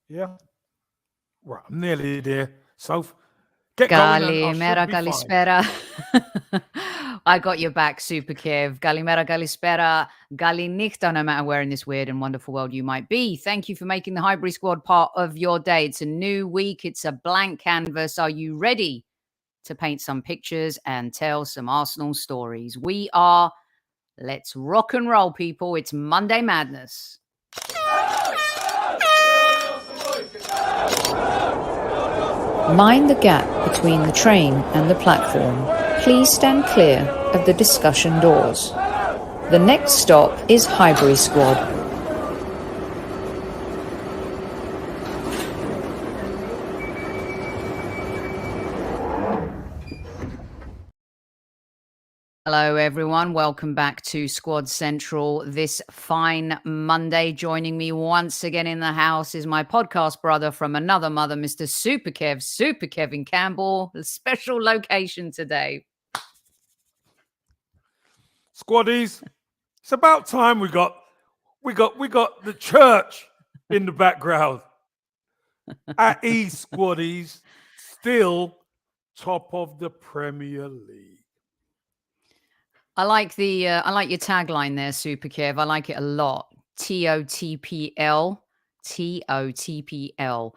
Yeah. Right, I'm nearly there. So get going and I should Galimera, be fine. Galispera. I got your back, Super Kev. Galimera, Galispera, Galinichta, no matter where in this weird and wonderful world you might be. Thank you for making the Highbury Squad part of your day. It's a new week. It's a blank canvas. Are you ready to paint some pictures and tell some Arsenal stories? We are. Let's rock and roll, people. It's Monday Madness. Mind the gap between the train and the platform. Please stand clear of the discussion doors. The next stop is Highbury Squad. Hello, everyone. Welcome back to Squad Central this fine Monday. Joining me once again in the house is my podcast brother from another mother, Mr. Super Kevin Campbell. A special location today. Squaddies, it's about time we got the church in the background. At East Squaddies, still top of the Premier League. I like your tagline there, Super Kev. I like it a lot. TOTPL. TOTPL.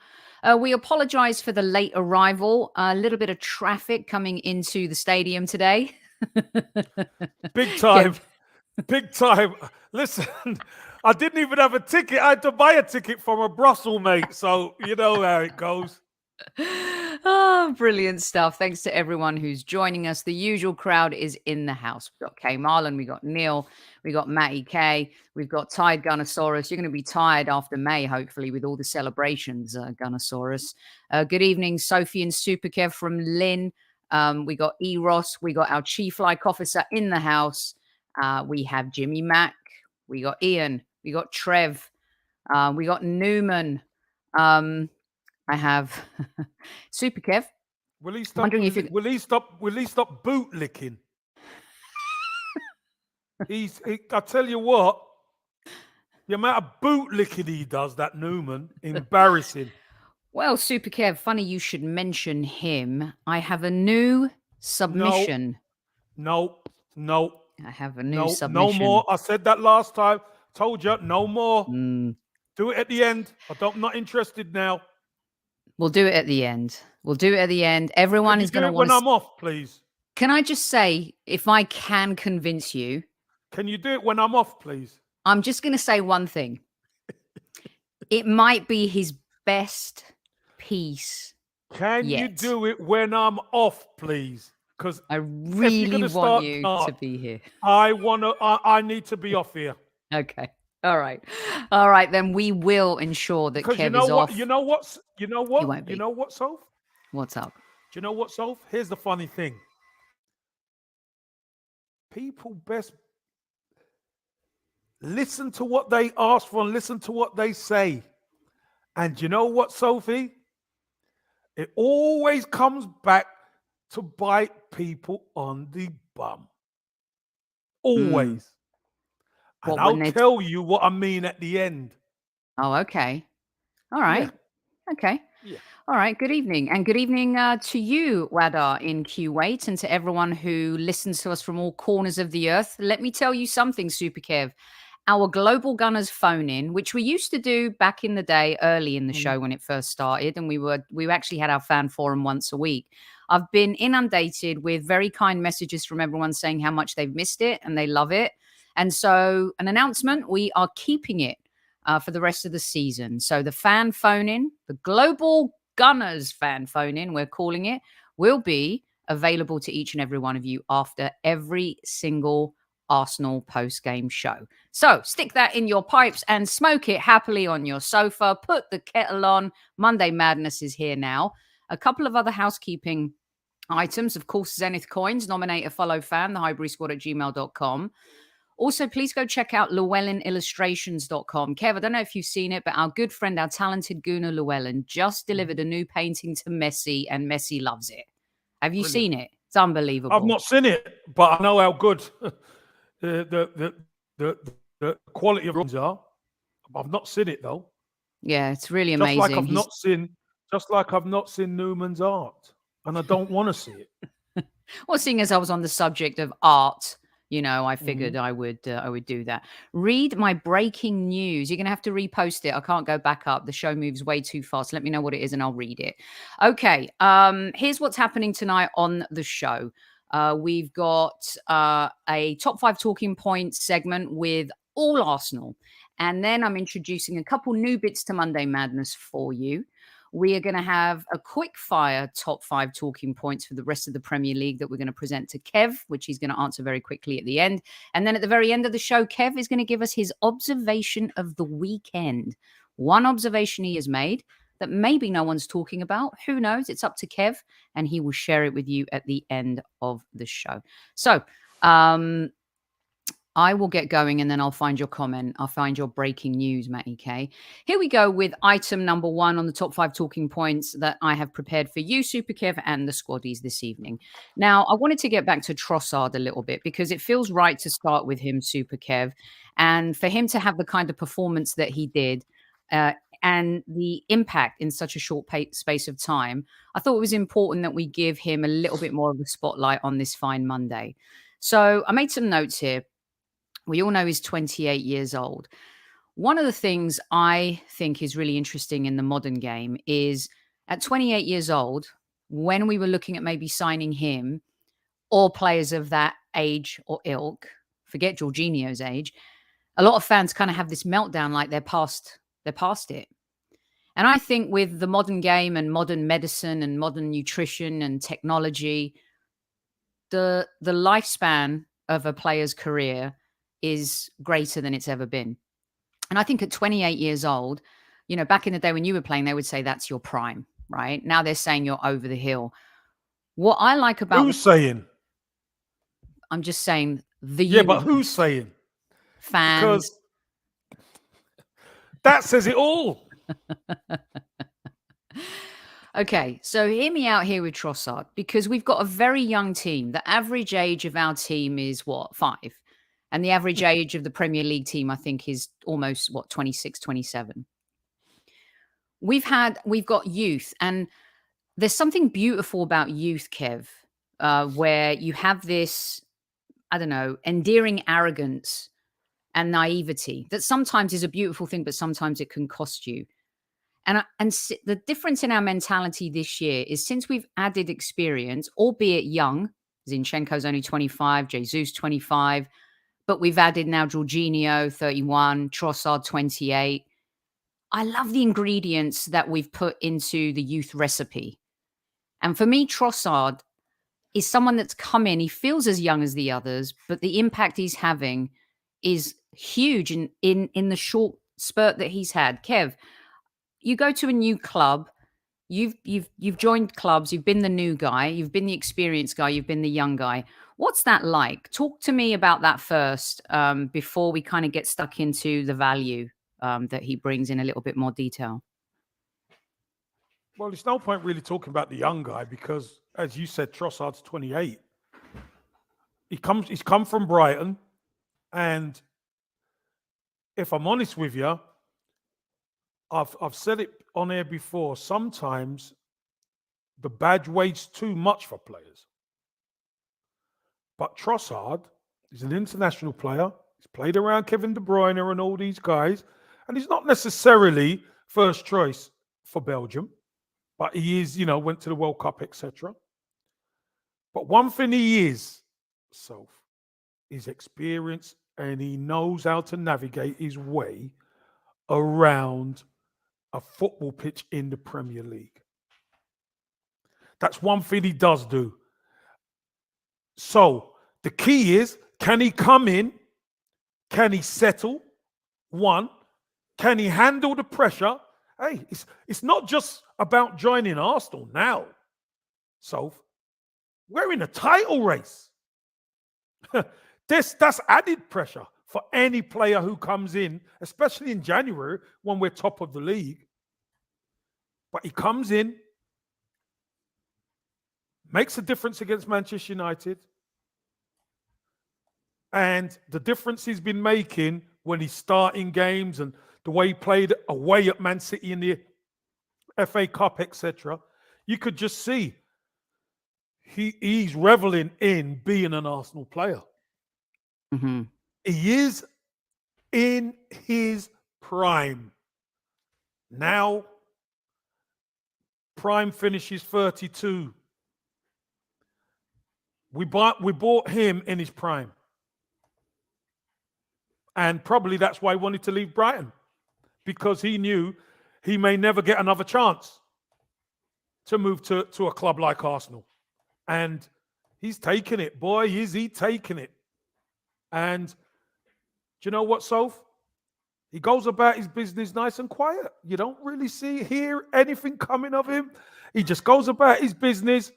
We apologize for the late arrival. A little bit of traffic coming into the stadium today. Big time. Big time. Listen, I didn't even have a ticket. I had to buy a ticket from a Brussels mate. So you know how it goes. Oh, brilliant stuff. Thanks to everyone who's joining us. The usual crowd is in the house. We've got Kay Marlon, we got Neil, we got Matty K, we've got Tide Gunnosaurus. You're going to be tired after May, hopefully, with all the celebrations, Gunnosaurus. Good evening, Sophie and Super Kev from Lynn. We got Eros, we got our Chief Like Officer in the house. We have Jimmy Mack, we got Ian, we got Trev, we got Newman. I have Super Kev. Will he stop? Will he stop boot licking? I tell you what, the amount of boot licking he does, that Newman, embarrassing. Well, Super Kev, funny you should mention him. I have a new submission. No. I have a new submission. No more. I said that last time. Told you, no more. Do it at the end. I'm not interested now. We'll do it at the end. Everyone is going to want when I'm off, please. Can I just say, if I can convince you? Can you do it when I'm off, please? I'm just going to say one thing. It might be his best piece. Can you do it when I'm off, please? Because I really want you to be here. I need to be off here. Okay. All right. Then we will ensure that Kev is off. You know what, Soph? What's up? Do you know what, Soph? Here's the funny thing. People best listen to what they ask for and listen to what they say. And you know what, Sophie? It always comes back to bite people on the bum. Always. And I'll tell you what I mean at the end. Oh, okay. All right. Yeah. Okay. Yeah. All right. Good evening. And good evening to you, Wada, in Kuwait, and to everyone who listens to us from all corners of the earth. Let me tell you something, Super Kev. Our Global Gunners phone in, which we used to do back in the day, early in the show when it first started, and we actually had our fan forum once a week. I've been inundated with very kind messages from everyone saying how much they've missed it and they love it. And so an announcement, we are keeping it for the rest of the season. So the fan phone-in, the Global Gunners fan phone-in, we're calling it, will be available to each and every one of you after every single Arsenal post-game show. So stick that in your pipes and smoke it happily on your sofa. Put the kettle on. Monday Madness is here now. A couple of other housekeeping items. Of course, Zenith coins. Nominate a follow fan, the Highbury Squad at gmail.com. Also, please go check out llewellynillustrations.com. Kev, I don't know if you've seen it, but our good friend, our talented Gunnar Llewellyn just delivered a new painting to Messi, and Messi loves it. Have you seen it? It's unbelievable. I've not seen it, but I know how good the quality of rooms are. I've not seen it, though. Yeah, it's really Just like amazing. I've not seen Newman's art, and I don't want to see it. Well, seeing as I was on the subject of art, I figured Mhm. I would do that. Read my breaking news. You're gonna have to repost it. I can't go back up. The show moves way too fast. Let me know what it is, and I'll read it. Okay. Here's what's happening tonight on the show. We've got a top 5 talking points segment with all Arsenal, and then I'm introducing a couple new bits to Monday Madness for you. We are going to have a quick fire top 5 talking points for the rest of the Premier League that we're going to present to Kev, which he's going to answer very quickly at the end. And then at the very end of the show, Kev is going to give us his observation of the weekend. One observation he has made that maybe no one's talking about. Who knows? It's up to Kev, and he will share it with you at the end of the show. So, I will get going and then I'll find your comment. I'll find your breaking news, Matty K. Here we go with item number 1 on the top 5 talking points that I have prepared for you, Super Kev, and the squaddies this evening. Now, I wanted to get back to Trossard a little bit because it feels right to start with him, Super Kev, and for him to have the kind of performance that he did and the impact in such a short space of time, I thought it was important that we give him a little bit more of a spotlight on this fine Monday. So I made some notes here. We all know he's 28 years old. One of the things I think is really interesting in the modern game is at 28 years old, when we were looking at maybe signing him or players of that age or ilk, forget Jorginho's age, a lot of fans kind of have this meltdown like they're past it. And I think with the modern game and modern medicine and modern nutrition and technology, the lifespan of a player's career is greater than it's ever been. And I think at 28 years old, back in the day when you were playing, they would say that's your prime, right? Now they're saying you're over the hill. What I like about Who's saying? I'm just saying the Yeah, but universe, who's saying? fans. Because that says it all. Okay, so hear me out here with Trossard because we've got a very young team. The average age of our team is what, 5? And the average age of the Premier League team, I think, is almost 26, 27. We've got youth, and there's something beautiful about youth, Kev, where you have this, I don't know, endearing arrogance and naivety that sometimes is a beautiful thing, but sometimes it can cost you. And the difference in our mentality this year is since we've added experience, albeit young, Zinchenko's only 25, Jesus 25, but we've added now Jorginho 31, Trossard 28. I love the ingredients that we've put into the youth recipe. And for me, Trossard is someone that's come in. He feels as young as the others, but the impact he's having is huge in the short spurt that he's had. Kev, you go to a new club, you've joined clubs, you've been the new guy, you've been the experienced guy, you've been the young guy. What's that like? Talk to me about that first, before we kind of get stuck into the value that he brings in a little bit more detail. Well, there's no point really talking about the young guy because, as you said, Trossard's 28. He's come from Brighton, and if I'm honest with you, I've said it on air before. Sometimes the badge weighs too much for players. But Trossard is an international player. He's played around Kevin De Bruyne and all these guys, and he's not necessarily first choice for Belgium, but he is, went to the World Cup, etc. But one thing he is, is experience, and he knows how to navigate his way around a football pitch in the Premier League. That's one thing he does do. So the key is, can he come in? Can he settle? One, can he handle the pressure? Hey, it's not just about joining Arsenal now. So we're in a title race. That's added pressure for any player who comes in, especially in January when we're top of the league. But he comes in, makes a difference against Manchester United. And the difference he's been making when he's starting games and the way he played away at Man City in the FA Cup, etc., you could just see he's reveling in being an Arsenal player. Mm-hmm. He is in his prime. Now, prime finishes 32. We bought him in his prime. And probably that's why he wanted to leave Brighton, because he knew he may never get another chance to move to a club like Arsenal. And he's taking it. Boy, is he taking it. And do you know what, Soph? He goes about his business nice and quiet. You don't really hear anything coming of him. He just goes about his business,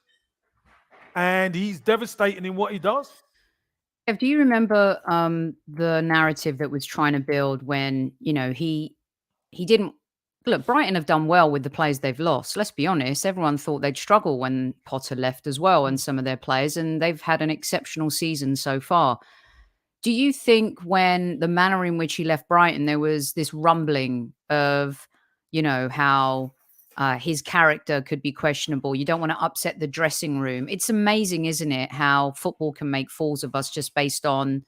and he's devastating in what he does. Do you remember the narrative that was trying to build when, he didn't look? Brighton have done well with the players they've lost. Let's be honest. Everyone thought they'd struggle when Potter left as well, and some of their players, and they've had an exceptional season so far. Do you think when the manner in which he left Brighton, there was this rumbling of, how his character could be questionable? You don't want to upset the dressing room. It's amazing, isn't it, how football can make fools of us just based on,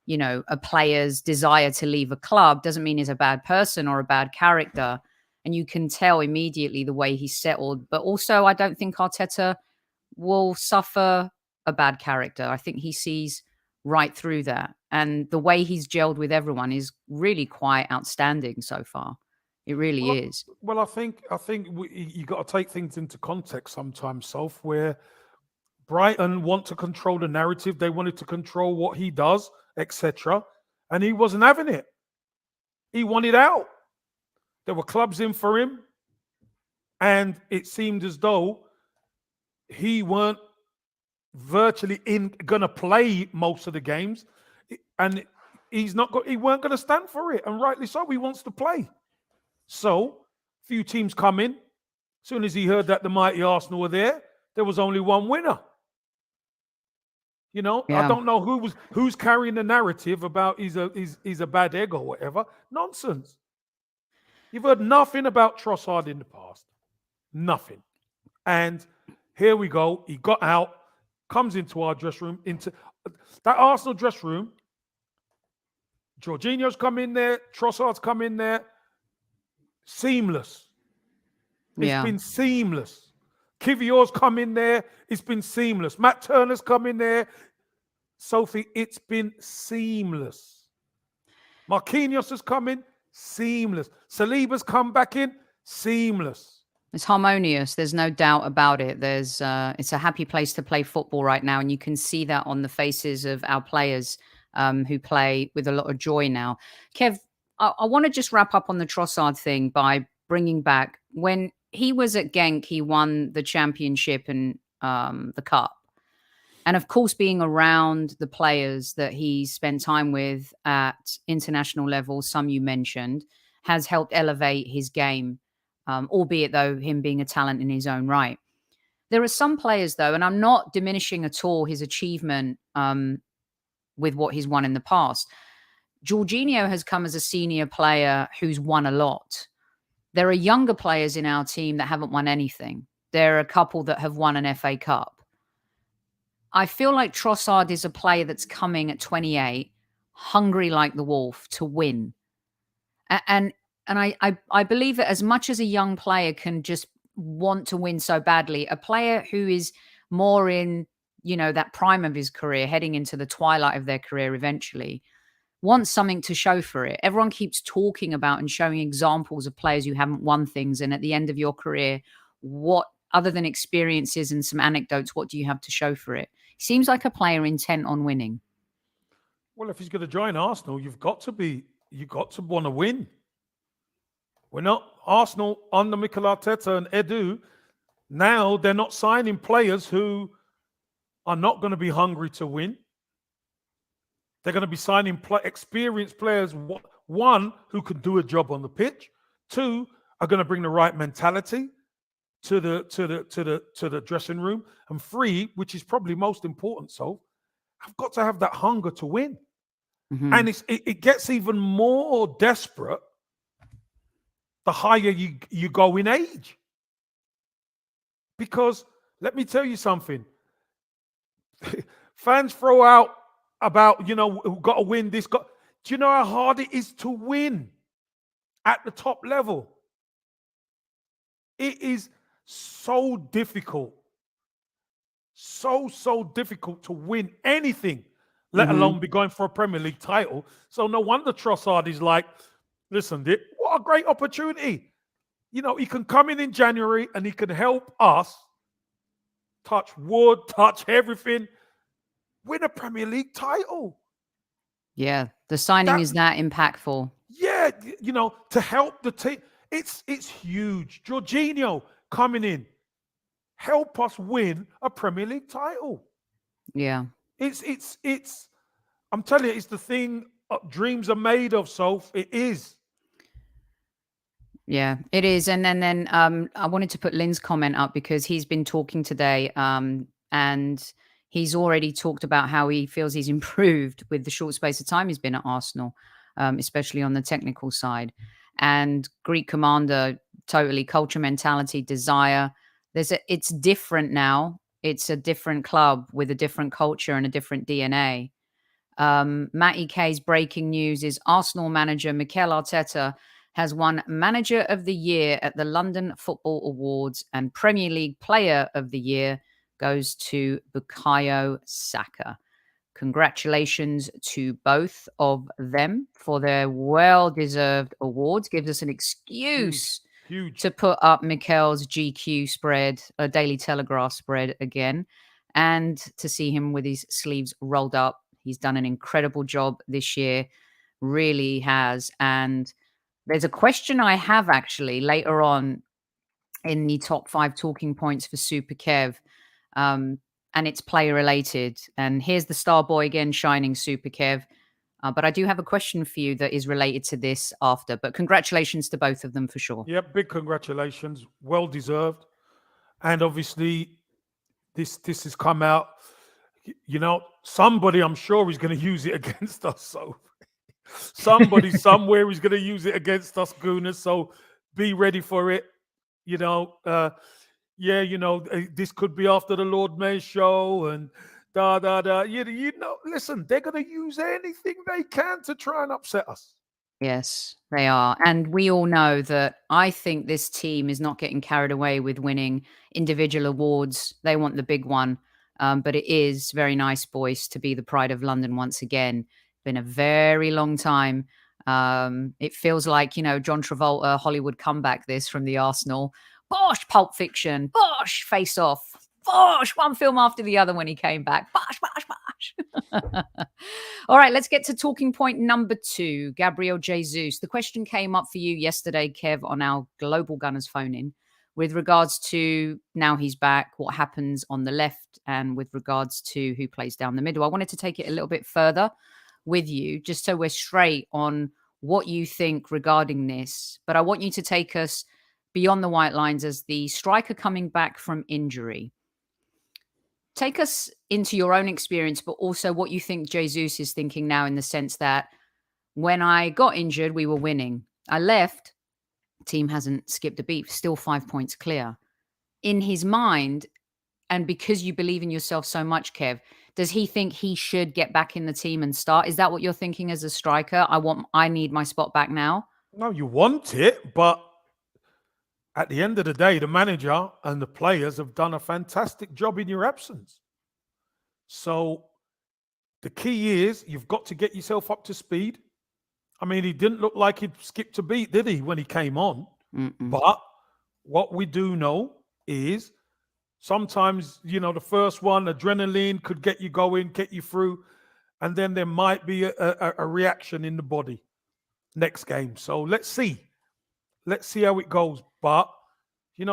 a player's desire to leave a club. Doesn't mean he's a bad person or a bad character. And you can tell immediately the way he's settled. But also, I don't think Arteta will suffer a bad character. I think he sees right through that. And the way he's gelled with everyone is really quite outstanding so far. It really is. Well, I think you got to take things into context sometimes, Soph, where Brighton want to control the narrative. They wanted to control what he does, etc. And he wasn't having it. He wanted out. There were clubs in for him. And it seemed as though he weren't virtually going to play most of the games. And he weren't going to stand for it. And rightly so, he wants to play. So, few teams come in. As soon as he heard that the mighty Arsenal were there was only one winner. Yeah. I don't know who's carrying the narrative about he's a bad egg or whatever. Nonsense. You've heard nothing about Trossard in the past. Nothing. And here we go. He got out, comes into our dressing room, into that Arsenal dressing room. Jorginho's come in there. Trossard's come in there. Seamless. It's been seamless. Kivior's come in there. It's been seamless. Matt Turner's come in there. Sophie, it's been seamless. Marquinhos has come in. Seamless. Saliba's come back in. Seamless. It's harmonious. There's no doubt about it. It's a happy place to play football right now. And you can see that on the faces of our players who play with a lot of joy now. Kev, I want to just wrap up on the Trossard thing by bringing back when he was at Genk, he won the championship and the cup. And of course, being around the players that he spent time with at international level, some you mentioned, has helped elevate his game, albeit though him being a talent in his own right. There are some players though, and I'm not diminishing at all his achievement with what he's won in the past. Jorginho has come as a senior player who's won a lot. There are younger players in our team that haven't won anything. There are a couple that have won an FA Cup. I feel like Trossard is a player that's coming at 28, hungry like the wolf to win. And I believe that as much as a young player can just want to win so badly, a player who is more in, that prime of his career, heading into the twilight of their career eventually, wants something to show for it. Everyone keeps talking about and showing examples of players who haven't won things. And at the end of your career, what, other than experiences and some anecdotes, what do you have to show for it? He seems like a player intent on winning. Well, if he's going to join Arsenal, you've got to want to win. We're not Arsenal under Mikel Arteta and Edu. Now they're not signing players who are not going to be hungry to win. They're going to be signing experienced players. One, who can do a job on the pitch. Two, are going to bring the right mentality to the dressing room. And three, which is probably most important, so I've got to have that hunger to win. Mm-hmm. And it gets even more desperate the higher you go in age. Because let me tell you something. Fans throw out about, who got to win this. Do you know how hard it is to win at the top level? It is so difficult. So difficult to win anything, let alone be going for a Premier League title. So no wonder Trossard is like, listen, what a great opportunity. He can come in January and he can help us touch wood, touch everything, win a Premier League title. Yeah, the signing is that impactful. Yeah, to help the team. It's huge. Jorginho coming in, help us win a Premier League title. Yeah. It's I'm telling you, it's the thing dreams are made of, Soph. It is. Yeah, it is. And then I wanted to put Lynn's comment up because he's been talking today and he's already talked about how he feels he's improved with the short space of time he's been at Arsenal, especially on the technical side. And Greek commander, totally culture, mentality, desire. It's different now. It's a different club with a different culture and a different DNA. Matty K's breaking news is Arsenal manager Mikel Arteta has won Manager of the Year at the London Football Awards, and Premier League Player of the Year goes to Bukayo Saka. Congratulations to both of them for their well-deserved awards. Gives us an excuse Huge. to put up Mikel's GQ spread, a Daily Telegraph spread again, and to see him with his sleeves rolled up. He's done an incredible job this year, really has. And there's a question I have actually later on in the top 5 talking points for Super Kev, and it's player related. And here's the star boy again shining, Super Kev. But I do have a question for you that is related to this after. But congratulations to both of them for sure. Yeah, big congratulations. Well deserved. And obviously, this has come out. Somebody I'm sure is going to use it against us. So somebody somewhere is going to use it against us, Gooners. So be ready for it. This could be after the Lord Mayor show and da. Listen, they're going to use anything they can to try and upset us. Yes, they are. And we all know that I think this team is not getting carried away with winning individual awards. They want the big one. But it is very nice, boys, to be the pride of London once again. Been a very long time. It feels like, John Travolta, Hollywood comeback this from the Arsenal. Bosh, Pulp Fiction. Bosh, Face Off. Bosh, one film after the other when he came back. Bosh, bosh, bosh. All right, let's get to talking point number 2. Gabriel Jesus. The question came up for you yesterday, Kev, on our Global Gunners phone-in with regards to now he's back, what happens on the left, and with regards to who plays down the middle. I wanted to take it a little bit further with you, just so we're straight on what you think regarding this. But I want you to take us beyond the white lines as the striker coming back from injury. Take us into your own experience, but also what you think Jesus is thinking now in the sense that when I got injured, we were winning. I left, team hasn't skipped a beat, still 5 points clear. In his mind, and because you believe in yourself so much, Kev, does he think he should get back in the team and start? Is that what you're thinking as a striker? I need my spot back now? No, you want it, but at the end of the day, the manager and the players have done a fantastic job in your absence. So the key is you've got to get yourself up to speed. I mean, he didn't look like he'd skipped a beat, did he, when he came on? But what we do know is sometimes, the first one, adrenaline could get you going, get you through, and then there might be a reaction in the body next game. So let's see. Let's see how it goes. But,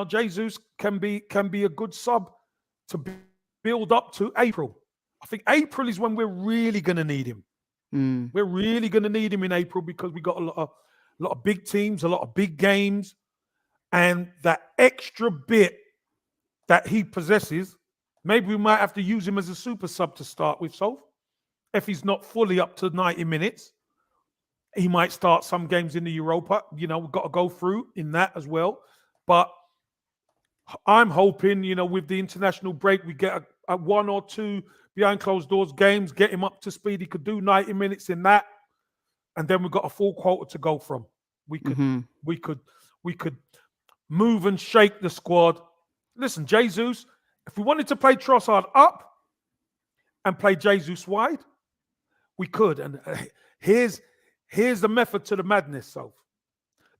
Jesus can be a good sub to build up to April. I think April is when we're really going to need him. We're really going to need him in April because we got a lot of big teams, a lot of big games, and that extra bit that he possesses, maybe we might have to use him as a super sub to start with, so if he's not fully up to 90 minutes. He might start some games in the Europa. We've got to go through in that as well. But I'm hoping, with the international break, we get a 1 or 2 behind closed doors games, get him up to speed. He could do 90 minutes in that. And then we've got a full quota to go from. We could move and shake the squad. Listen, Jesus, if we wanted to play Trossard up and play Jesus wide, we could. And here's the method to the madness, Soph.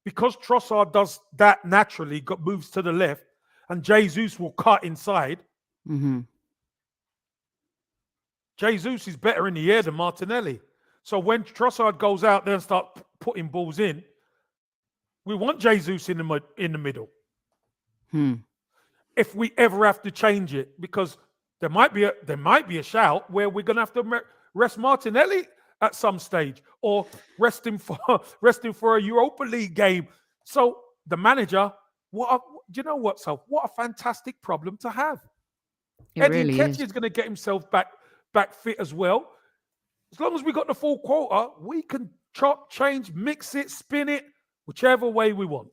Because Trossard does that naturally, moves to the left, and Jesus will cut inside. Jesus is better in the air than Martinelli. So when Trossard goes out there and start putting balls in, we want Jesus in the middle. If we ever have to change it, because there might be a shout where we're going to have to rest Martinelli at some stage, or rest him for a Europa League game. So the manager, do you know what, Soph? What a fantastic problem to have. Eddie Nketiah is going to get himself back fit as well. As long as we got the full quota, we can chop, change, mix it, spin it, whichever way we want.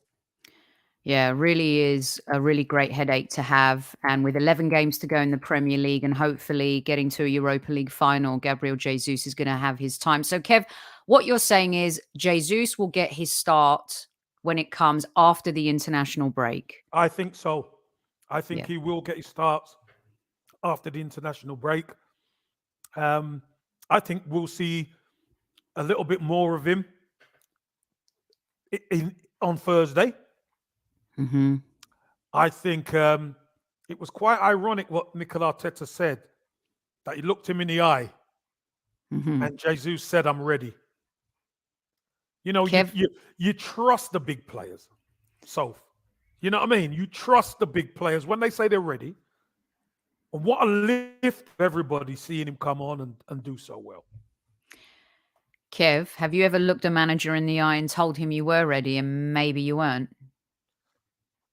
Yeah, really is a really great headache to have. And with 11 games to go in the Premier League and hopefully getting to a Europa League final, Gabriel Jesus is going to have his time. So, Kev, what you're saying is Jesus will get his start when it comes after the international break. I think so. I think he will get his starts after the international break. I think we'll see a little bit more of him on Thursday. I think it was quite ironic what Mikel Arteta said, that he looked him in the eye and Jesus said, "I'm ready." You trust the big players. So, you know what I mean? You trust the big players when they say they're ready. And what a lift for everybody seeing him come on and do so well. Kev, have you ever looked a manager in the eye and told him you were ready and maybe you weren't?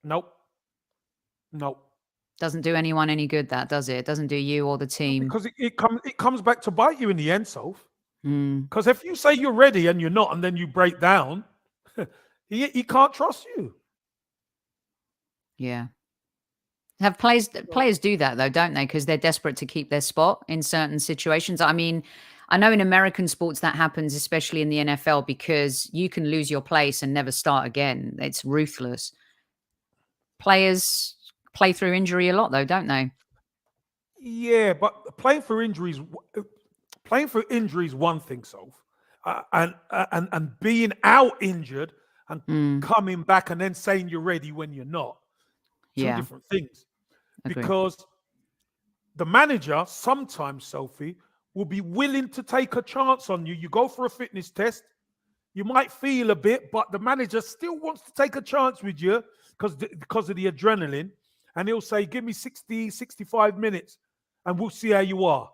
Nope. Doesn't do anyone any good, that, does it? It doesn't do you or the team. Because it comes back to bite you in the end, Soph. Because if you say you're ready and you're not, and then you break down, he can't trust you. Yeah. Have players do that though, don't they? Because they're desperate to keep their spot in certain situations. I mean, I know in American sports that happens, especially in the NFL, because you can lose your place and never start again. It's ruthless. Players play through injury a lot though, don't they? Yeah, but playing for injuries, one thing, Soph. And being out injured and coming back and then saying you're ready when you're not. Two different things. Agreed. Because the manager sometimes, Sophie, will be willing to take a chance on you. You go for a fitness test, you might feel a bit, but the manager still wants to take a chance with you because of the adrenaline. And he'll say, give me 60, 65 minutes and we'll see how you are.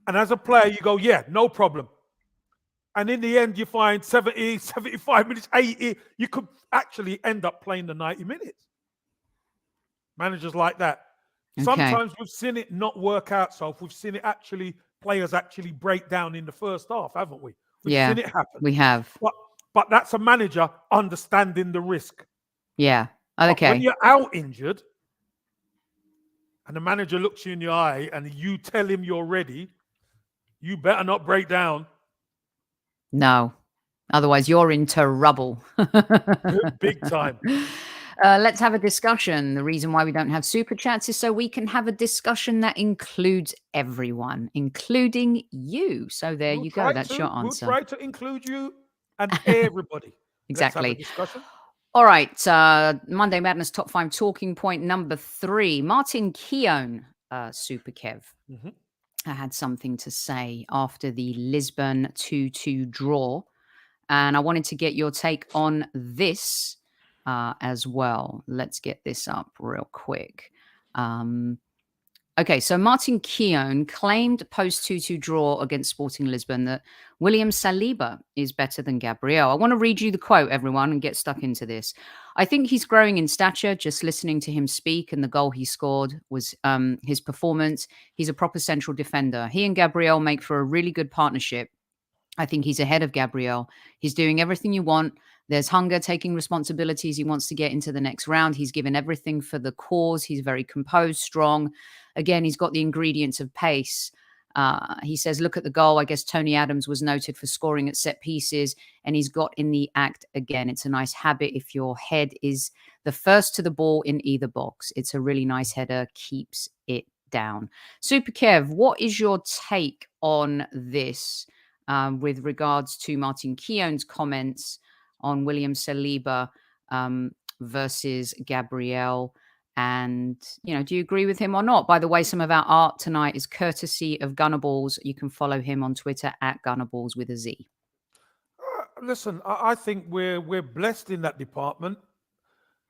And as a player, you go, yeah, no problem. And in the end, you find 70, 75 minutes, 80. You could actually end up playing the 90 minutes. Managers like that. Okay. Sometimes we've seen it not work out, so we've seen it players actually break down in the first half, haven't we? We've seen it happen. We have. But that's a manager understanding the risk. Yeah. Okay. But when you're out injured and the manager looks you in the eye and you tell him you're ready, you better not break down. No. Otherwise, you're into rubble. Big time. Let's have a discussion. The reason why we don't have super chats is so we can have a discussion that includes everyone, including you. So you go. That's your answer. We'll try to include you and everybody. Exactly. Let's have a discussion. All right. Monday Madness Top 5 talking point number 3. Martin Keown, Super Kev, had something to say after the Lisbon 2-2 draw. And I wanted to get your take on this as well. Let's get this up real quick. Okay, so Martin Keown claimed post 2-2 draw against Sporting Lisbon that William Saliba is better than Gabriel. I want to read you the quote, everyone, and get stuck into this. I think he's growing in stature. Just listening to him speak and the goal he scored was his performance. He's a proper central defender. He and Gabriel make for a really good partnership. I think he's ahead of Gabriel. He's doing everything you want. There's hunger, taking responsibilities. He wants to get into the next round. He's given everything for the cause. He's very composed, strong. Again, he's got the ingredients of pace. He says, look at the goal. I guess Tony Adams was noted for scoring at set pieces, and he's got in the act again. It's a nice habit if your head is the first to the ball in either box. It's a really nice header, keeps it down. Super Kev, what is your take on this with regards to Martin Keown's comments on William Saliba versus Gabriel? And, do you agree with him or not? By the way, some of our art tonight is courtesy of Gunnerballs. You can follow him on Twitter at Gunnerballs with a Z. Listen, I think we're blessed in that department.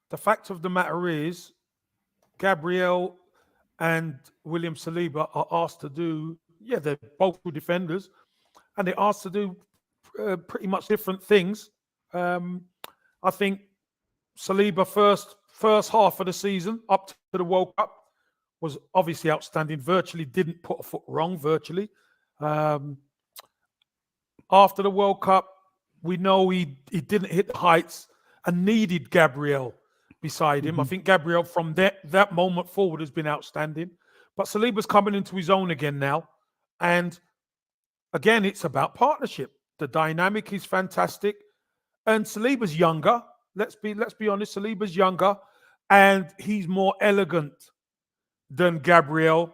The fact of the matter is, Gabriel and William Saliba are asked to do, they're both good defenders, and they're asked to do pretty much different things. I think Saliba first half of the season up to the World Cup was obviously outstanding. Virtually didn't put a foot wrong. Virtually. After the World Cup, we know he didn't hit the heights and needed Gabriel beside him. I think Gabriel from that moment forward has been outstanding. But Saliba's coming into his own again now, and again, it's about partnership. The dynamic is fantastic, and Saliba's younger. Let's be honest. Saliba's younger, and he's more elegant than Gabriel.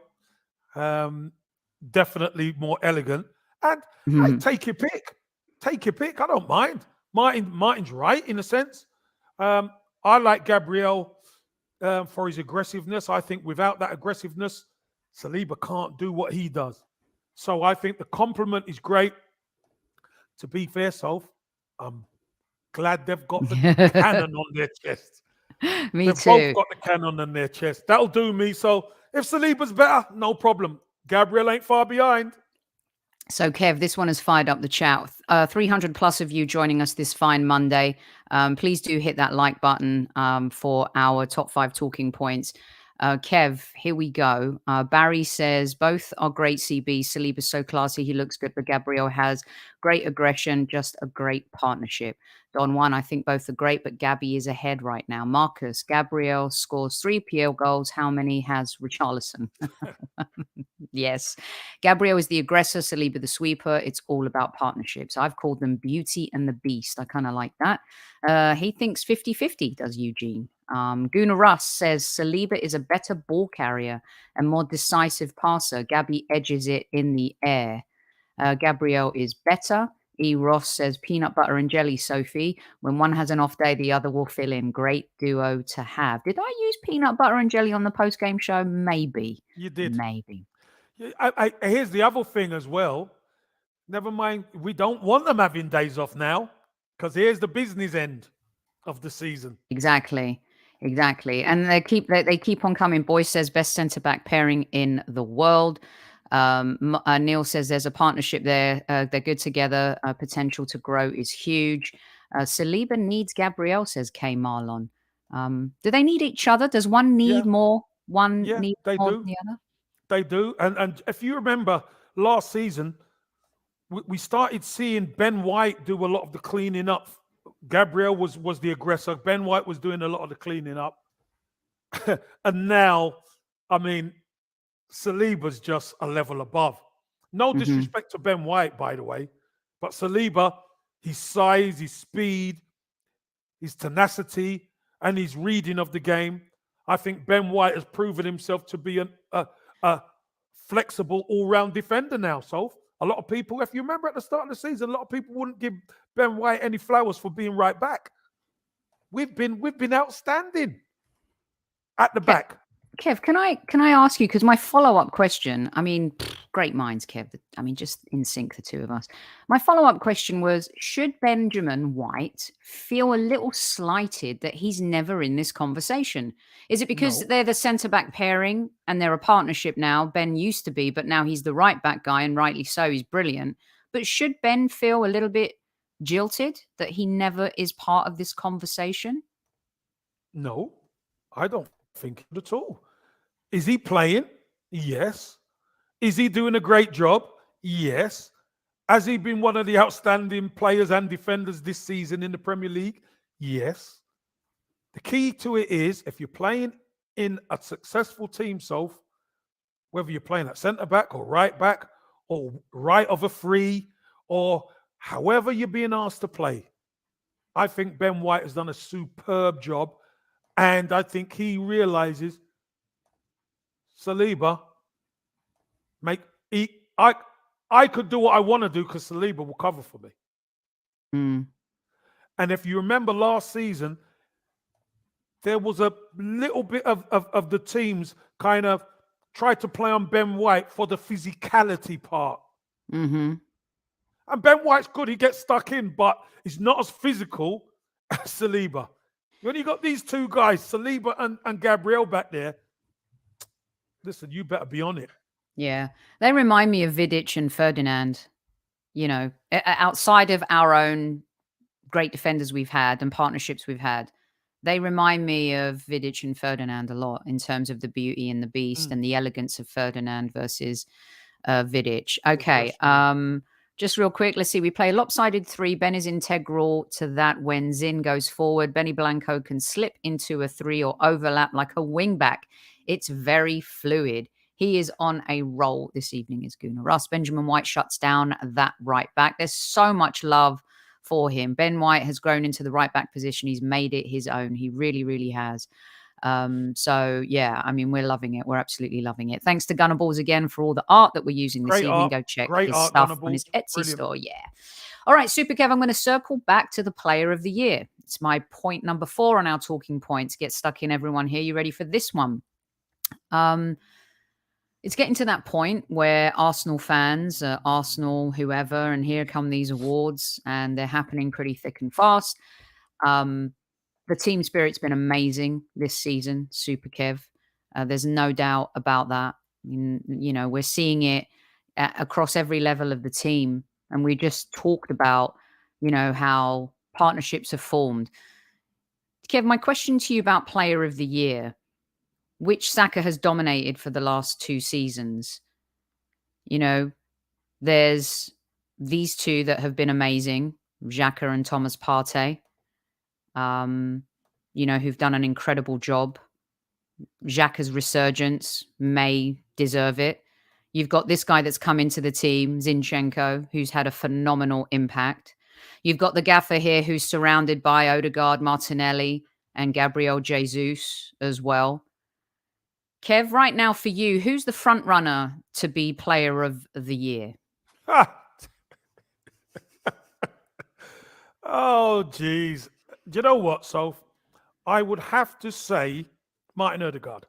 Definitely more elegant. And hey, take your pick. Take your pick. I don't mind. Martin's right in a sense. I like Gabriel for his aggressiveness. I think without that aggressiveness, Saliba can't do what he does. So I think the compliment is great. To be fair, Soph, I'm glad they've got the cannon on their chest. They've both got the cannon on their chest. That'll do me. So if Saliba's better, no problem. Gabriel ain't far behind. So, Kev, this one has fired up the chat. 300 plus of you joining us this fine Monday. Please do hit that like button for our top 5 talking points. Kev, here we go. Barry says, both are great CB. Saliba's so classy. He looks good, but Gabriel has great aggression, just a great partnership. Don Juan, I think both are great, but Gabby is ahead right now. Marcus, Gabriel scores 3 PL goals. How many has Richarlison? Yes. Gabriel is the aggressor, Saliba the sweeper. It's all about partnerships. I've called them Beauty and the Beast. I kind of like that. He thinks 50-50, does Eugene. Guna Russ says Saliba is a better ball carrier and more decisive passer. Gabby edges it in the air. Gabriel is better. E. Ross says peanut butter and jelly, Sophie. When one has an off day, the other will fill in. Great duo to have. Did I use peanut butter and jelly on the post-game show? Maybe. You did. Maybe. Here's the other thing as well. Never mind, we don't want them having days off now, because here's the business end of the season. Exactly. And they keep on coming. Boyce says best centre-back pairing in the world. Neil says there's a partnership there. They're good together. Potential to grow is huge. Saliba needs Gabriel, says K. Marlon. Do they need each other? Does one need more? One need more than the other? They do. And if you remember last season, we started seeing Ben White do a lot of the cleaning up. Gabriel was the aggressor. Ben White was doing a lot of the cleaning up. And now, I mean, Saliba's just a level above. No disrespect to Ben White, by the way, but Saliba, his size, his speed, his tenacity, and his reading of the game. I think Ben White has proven himself to be a flexible all-round defender now. So a lot of people, if you remember at the start of the season, a lot of people wouldn't give Ben White any flowers for being right back. We've been outstanding at the back. Kev, can I ask you, because my follow-up question, I mean, great minds, Kev. I mean, just in sync, the two of us. My follow-up question was, should Benjamin White feel a little slighted that he's never in this conversation? Is it because they're the centre-back pairing and they're a partnership now? Ben used to be, but now he's the right-back guy, and rightly so, he's brilliant. But should Ben feel a little bit jilted that he never is part of this conversation? No, I don't think it at all. Is he playing? Yes. Is he doing a great job? Yes. Has he been one of the outstanding players and defenders this season in the Premier League? Yes. The key to it is if you're playing in a successful team, Soph, whether you're playing at centre back or right back or right of a free or however you're being asked to play, I think Ben White has done a superb job. And I think he realizes Saliba, I could do what I want to do because Saliba will cover for me. Mm. And if you remember last season, there was a little bit of the teams kind of tried to play on Ben White for the physicality part. Mm-hmm. And Ben White's good. He gets stuck in, but he's not as physical as Saliba. When you got these two guys, Saliba and Gabriel back there, listen, you better be on it. Yeah. They remind me of Vidic and Ferdinand, outside of our own great defenders we've had and partnerships we've had. They remind me of Vidic and Ferdinand a lot in terms of the beauty and the beast and the elegance of Ferdinand versus Vidic. Okay. Just real quick, let's see. We play a lopsided 3. Ben is integral to that when Zin goes forward. Benny Blanco can slip into a 3 or overlap like a wing back. It's very fluid. He is on a roll this evening, is Gunnar Russ. Benjamin White shuts down that right back. There's so much love for him. Ben White has grown into the right back position. He's made it his own. He really, really has. So yeah, I mean, we're loving it. We're absolutely loving it. Thanks to Gunner Balls again for all the art that we're using this evening. Go check his stuff on his Etsy store. Yeah. All right, Super Kev, I'm going to circle back to the player of the year. It's my point number 4 on our talking points. Get stuck in, everyone here. You ready for this one? It's getting to that point where Arsenal fans, Arsenal, whoever, and here come these awards, and they're happening pretty thick and fast. The team spirit's been amazing this season, Super Kev. There's no doubt about that. We're seeing it across every level of the team. And we just talked about, how partnerships have formed. Kev, my question to you about player of the year, which Saka has dominated for the last 2 seasons. There's these 2 that have been amazing, Xhaka and Thomas Partey. Who've done an incredible job. Xhaka's resurgence may deserve it. You've got this guy that's come into the team, Zinchenko, who's had a phenomenal impact. You've got the gaffer here who's surrounded by Odegaard, Martinelli, and Gabriel Jesus as well. Kev, right now for you, who's the front runner to be player of the year? Oh, geez. Do you know what, Soph? I would have to say Martin Odegaard.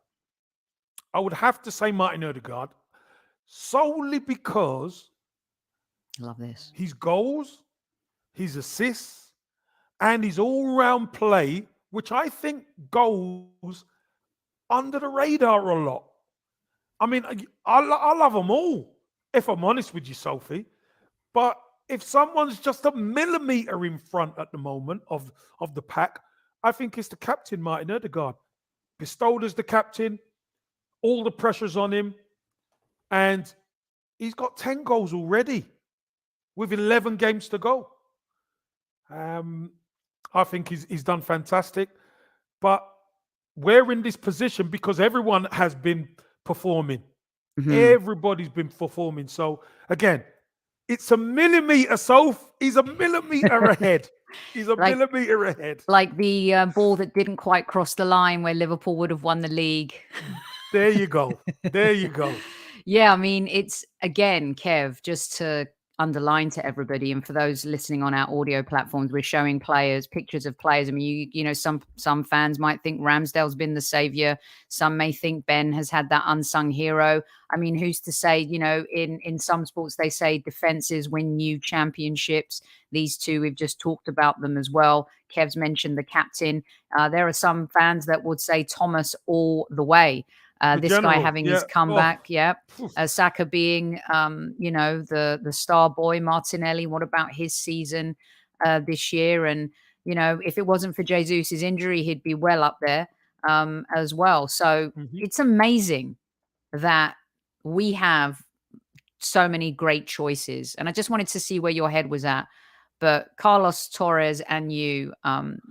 Solely because I love this. His goals, his assists, and his all-round play, which I think goes under the radar a lot. I mean, I love them all, if I'm honest with you, Sophie. But if someone's just a millimetre in front at the moment of the pack, I think it's the captain, Martin Odegaard. Bestowed as the captain, all the pressure's on him, and he's got 10 goals already with 11 games to go. I think he's done fantastic. But we're in this position because everyone has been performing. Mm-hmm. Everybody's been performing. So, again, it's a millimetre, Soph. He's a millimetre ahead. He's a millimetre ahead. Like the ball that didn't quite cross the line where Liverpool would have won the league. There you go. Yeah, I mean, it's, again, Kev, just to underline to everybody, and for those listening on our audio platforms, we're showing pictures of players. I mean, some fans might think Ramsdale's been the savior. Some may think Ben has had that unsung hero. I mean, who's to say, in some sports, they say defenses win new championships. These 2, we've just talked about them as well. Kev's mentioned the captain. There are some fans that would say Thomas all the way. This guy having his comeback, Saka being, the star boy. Martinelli, what about his season this year? And, if it wasn't for Jesus' injury, he'd be well up there as well. So It's amazing that we have so many great choices. And I just wanted to see where your head was at. But Carlos, Torres, and you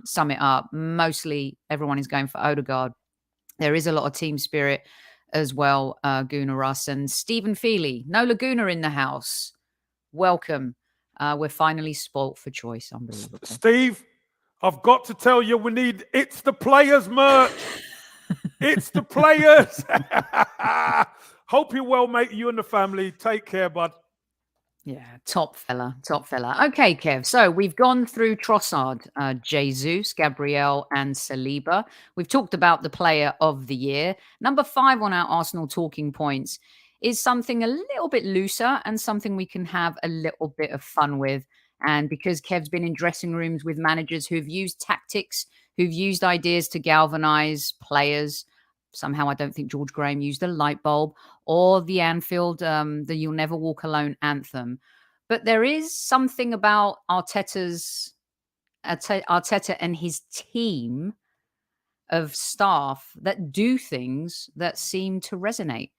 sum it up. Mostly everyone is going for Odegaard. There is a lot of team spirit as well, Guna Russ. And Stephen Feely, no Laguna in the house. Welcome. We're finally spoilt for choice. Unbelievable. Steve, I've got to tell you, we need It's the Players merch. It's the Players. Hope you're well, mate. You and the family. Take care, bud. Yeah, top fella. Okay, Kev. So we've gone through Trossard, Jesus, Gabriel, and Saliba. We've talked about the player of the year. Number 5 on our Arsenal talking points is something a little bit looser and something we can have a little bit of fun with. And because Kev's been in dressing rooms with managers who've used tactics, who've used ideas to galvanize players. Somehow I don't think George Graham used a light bulb or the Anfield, the You'll Never Walk Alone anthem. But there is something about Arteta and his team of staff that do things that seem to resonate.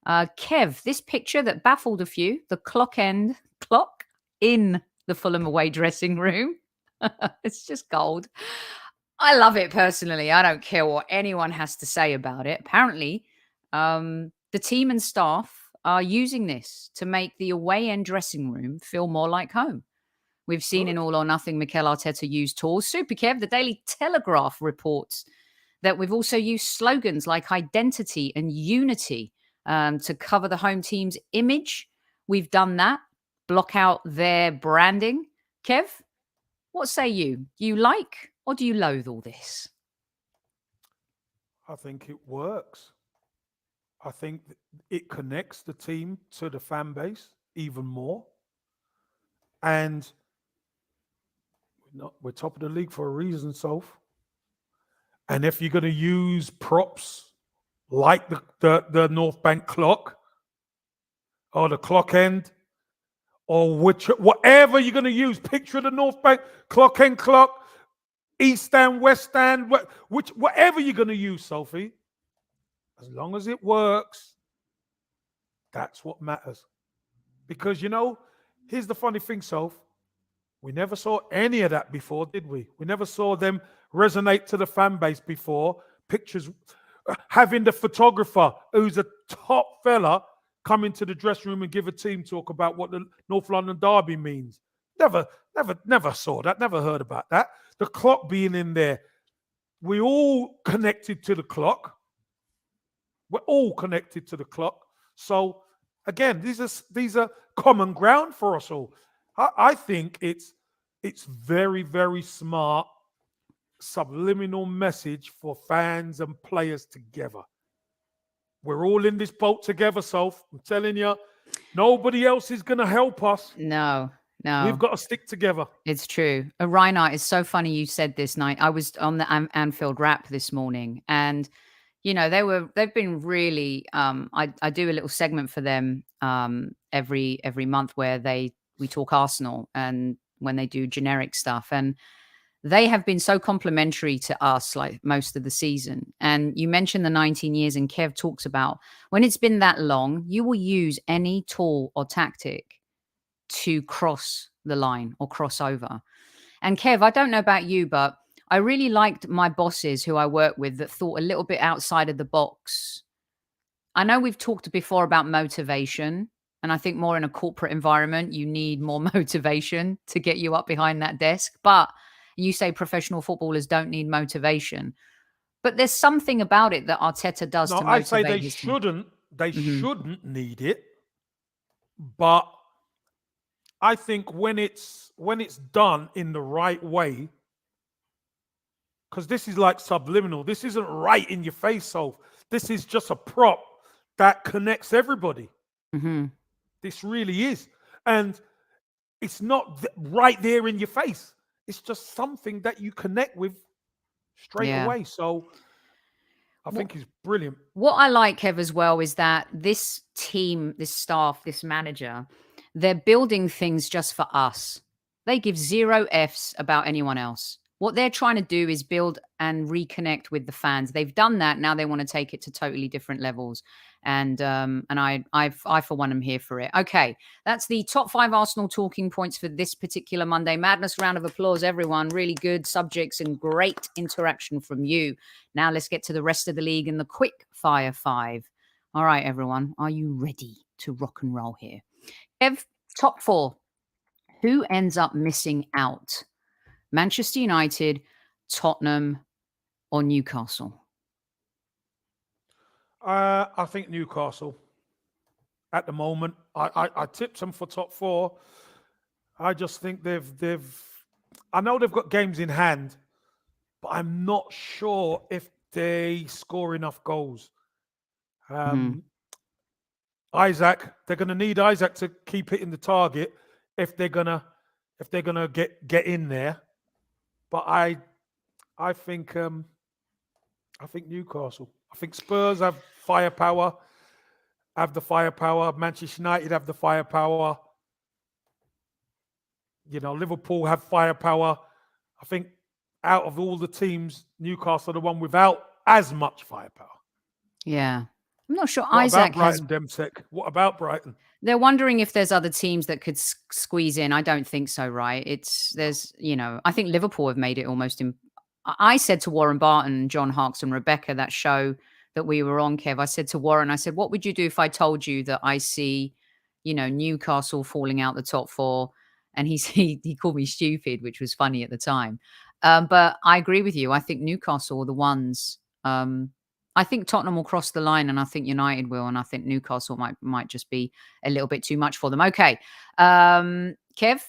Kev, this picture that baffled a few, the clock in the Fulham away dressing room. It's just gold. I love it personally. I don't care what anyone has to say about it. Apparently, the team and staff are using this to make the away end dressing room feel more like home. We've seen in All or Nothing Mikel Arteta use tools. Super Kev, the Daily Telegraph reports that we've also used slogans like identity and unity to cover the home team's image. We've done that. Block out their branding. Kev, what say you? Do you like or do you loathe all this? I think it works. I think it connects the team to the fan base even more. And we're top of the league for a reason, Soph. And if you're going to use props like the North Bank clock or the clock end or whatever you're going to use, picture the North Bank clock end clock, East Stand, West Stand, whatever you're going to use, Sophie, as long as it works, that's what matters. Because, here's the funny thing, Soph. We never saw any of that before, did we? We never saw them resonate to the fan base before. Pictures, having the photographer, who's a top fella, come into the dressing room and give a team talk about what the North London derby means. Never saw that, never heard about that. The clock being in there. We all connected to the clock. We're all connected to the clock. So, again, these are common ground for us all. I think it's very, very smart, subliminal message for fans and players together. We're all in this boat together, Soph. I'm telling you, nobody else is going to help us. No. We've got to stick together. It's true. Reinhard, it's so funny you said this night. I was on the Anfield Wrap this morning, and they've been really. I do a little segment for them every month where we talk Arsenal and when they do generic stuff, and they have been so complimentary to us like most of the season. And you mentioned the 19 years, and Kev talks about when it's been that long, you will use any tool or tactic to cross the line or cross over. And Kev, I don't know about you, but I really liked my bosses who I work with that thought a little bit outside of the box. I know we've talked before about motivation, and I think more in a corporate environment, you need more motivation to get you up behind that desk. But you say professional footballers don't need motivation. But there's something about it that Arteta does to motivate. I say they shouldn't. They shouldn't need it. But I think when it's done in the right way, because this is like subliminal. This isn't right in your face, Soph. This is just a prop that connects everybody. Mm-hmm. This really is. And it's not right there in your face. It's just something that you connect with straight away. So I think it's brilliant. What I like, Kev, as well, is that this team, this staff, this manager, they're building things just for us. They give 0 Fs about anyone else. What they're trying to do is build and reconnect with the fans. They've done that. Now they want to take it to totally different levels. And I for one am here for it. Okay, that's the top 5 Arsenal talking points for this particular Monday Madness. Round of applause, everyone. Really good subjects and great interaction from you. Now let's get to the rest of the league and the quick fire 5. All right, everyone, are you ready to rock and roll here? Kev, top 4. Who ends up missing out? Manchester United, Tottenham, or Newcastle? I think Newcastle. At the moment, I tipped them for top 4. I just think they've. I know they've got games in hand, but I'm not sure if they score enough goals. Isaac, they're going to need Isaac to keep hitting the target if they're gonna get in there. But I think Newcastle. I think Spurs have firepower. Have the firepower. Manchester United have the firepower. Liverpool have firepower. I think out of all the teams, Newcastle are the one without as much firepower. Yeah. I'm not sure What Isaac about has. Brighton, Demsek? What about Brighton? They're wondering if there's other teams that could squeeze in. I don't think so, right? I think Liverpool have made it almost. I said to Warren Barton, John Harkes, and Rebecca, that show that we were on, Kev, I said to Warren, I said, what would you do if I told you that I see, Newcastle falling out the top 4? And he called me stupid, which was funny at the time. But I agree with you. I think Newcastle are the ones. I think Tottenham will cross the line, and I think United will, and I think Newcastle might just be a little bit too much for them. Okay, Kev,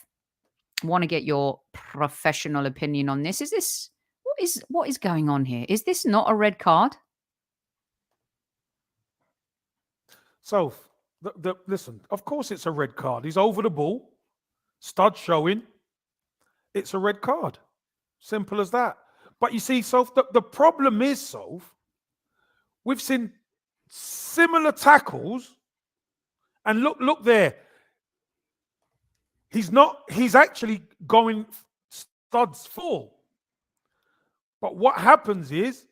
want to get your professional opinion on this. What is going on here? Is this not a red card? So, listen, of course it's a red card. He's over the ball, stud showing. It's a red card. Simple as that. But you see, Soph, the problem is, Soph, we've seen similar tackles, and look there. He's actually going studs full. But what happens is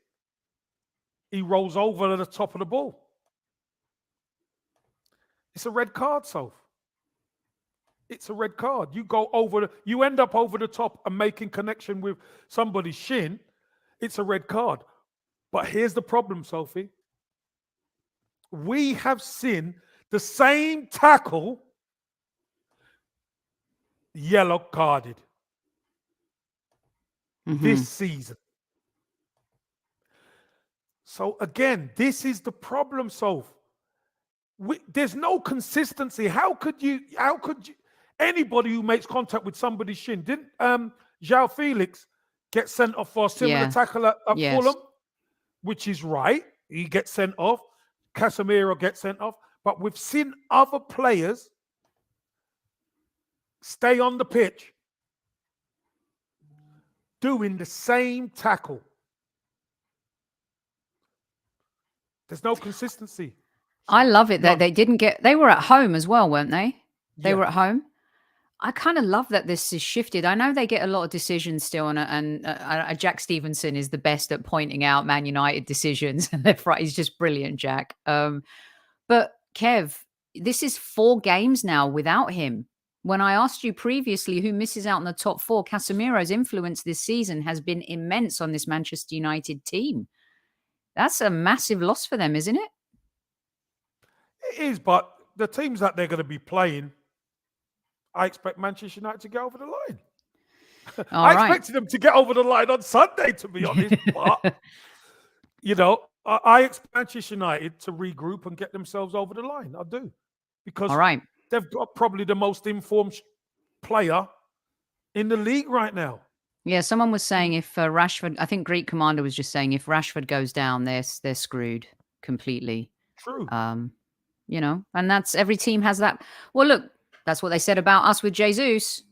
he rolls over the top of the ball. It's a red card, Soph. It's a red card. You end up over the top and making connection with somebody's shin. It's a red card. But here's the problem, Sophie. We have seen the same tackle yellow carded this season. So again, this is the problem, Soph. There's no consistency. How could you? Anybody who makes contact with somebody's shin, didn't João Felix get sent off for a similar tackle at Fulham? Which is right. He gets sent off. Casemiro gets sent off. But we've seen other players stay on the pitch doing the same tackle. There's no consistency. I love it that they were at home as well, weren't they? They were at home. I kind of love that this is shifted. I know they get a lot of decisions still, and Jack Stevenson is the best at pointing out Man United decisions and left, right. He's just brilliant, Jack. But Kev, this is 4 games now without him. When I asked you previously who misses out in the top 4, Casemiro's influence this season has been immense on this Manchester United team. That's a massive loss for them, isn't it? It is, but the teams that they're going to be playing, I expect Manchester United to get over the line. I expected them to get over the line on Sunday, to be honest. But, I expect Manchester United to regroup and get themselves over the line. I do. Because they've got probably the most informed player in the league right now. Yeah, someone was saying if Rashford, I think Greek Commander was just saying if Rashford goes down, they're screwed completely. True. And that's every team has that. Well, look, that's what they said about us with Jesus.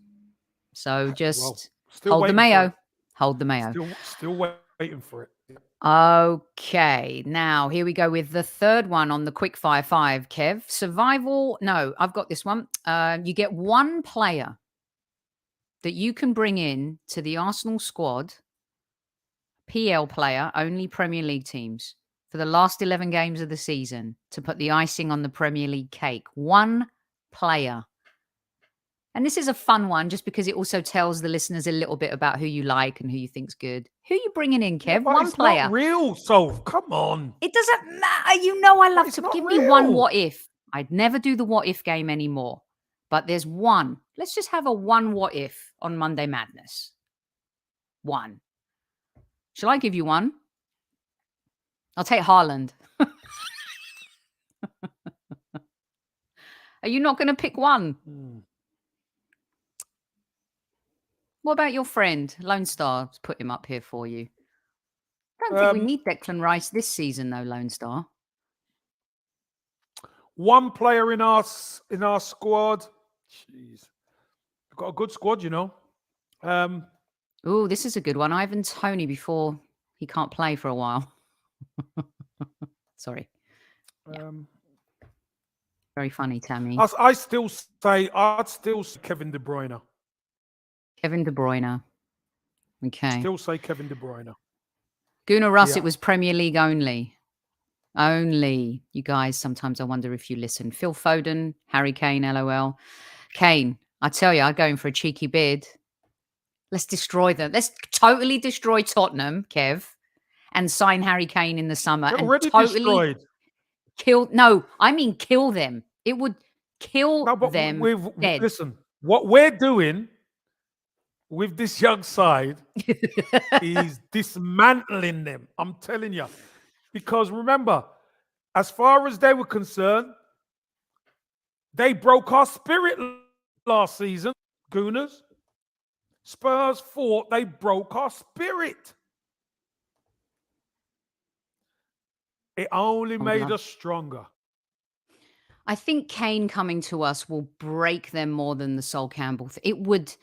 So just hold the mayo. Hold the mayo. Still waiting for it. Yeah. Okay, now here we go with the third one on the quickfire 5, Kev. Survival. No, I've got this one. You get one player that you can bring in to the Arsenal squad, PL player, only Premier League teams, for the last 11 games of the season to put the icing on the Premier League cake. One player. And this is a fun one just because it also tells the listeners a little bit about who you like and who you think's good. Who are you bringing in, Kev? Yeah, but one it's player. Not real, Soph. Come on. It doesn't matter. You know I love It's to not give me one real. what if. I'd never do the what if game anymore. But there's one. Let's just have a one what if on Monday Madness. One. Shall I give you one? I'll take Haaland. Are you not going to pick one? What about your friend, Lone Star? Let's put him up here for you. I don't think we need Declan Rice this season, though, Lone Star. One player in our squad. Jeez, we've got a good squad, you know. Oh, this is a good one. Ivan Toney before he can't play for a while. Sorry. Yeah. Very funny, Tammy. I'd still say Kevin De Bruyne. Kevin De Bruyne. Okay. Still say Kevin De Bruyne. Gunnar Russ, it was Premier League only. Only. You guys, sometimes I wonder if you listen. Phil Foden, Harry Kane, LOL. Kane, I tell you, I'd go in for a cheeky bid. Let's destroy them. Let's totally destroy Tottenham, Kev, and sign Harry Kane in the summer. They're and already totally destroyed. Kill. No, I mean kill them. It would kill them dead. Listen, what we're doing with this young side is dismantling them. I'm telling you. Because remember, as far as they were concerned, they broke our spirit last season, Gooners. Spurs thought they broke our spirit. It only made us stronger. I think Kane coming to us will break them more than the Sol Campbell. It would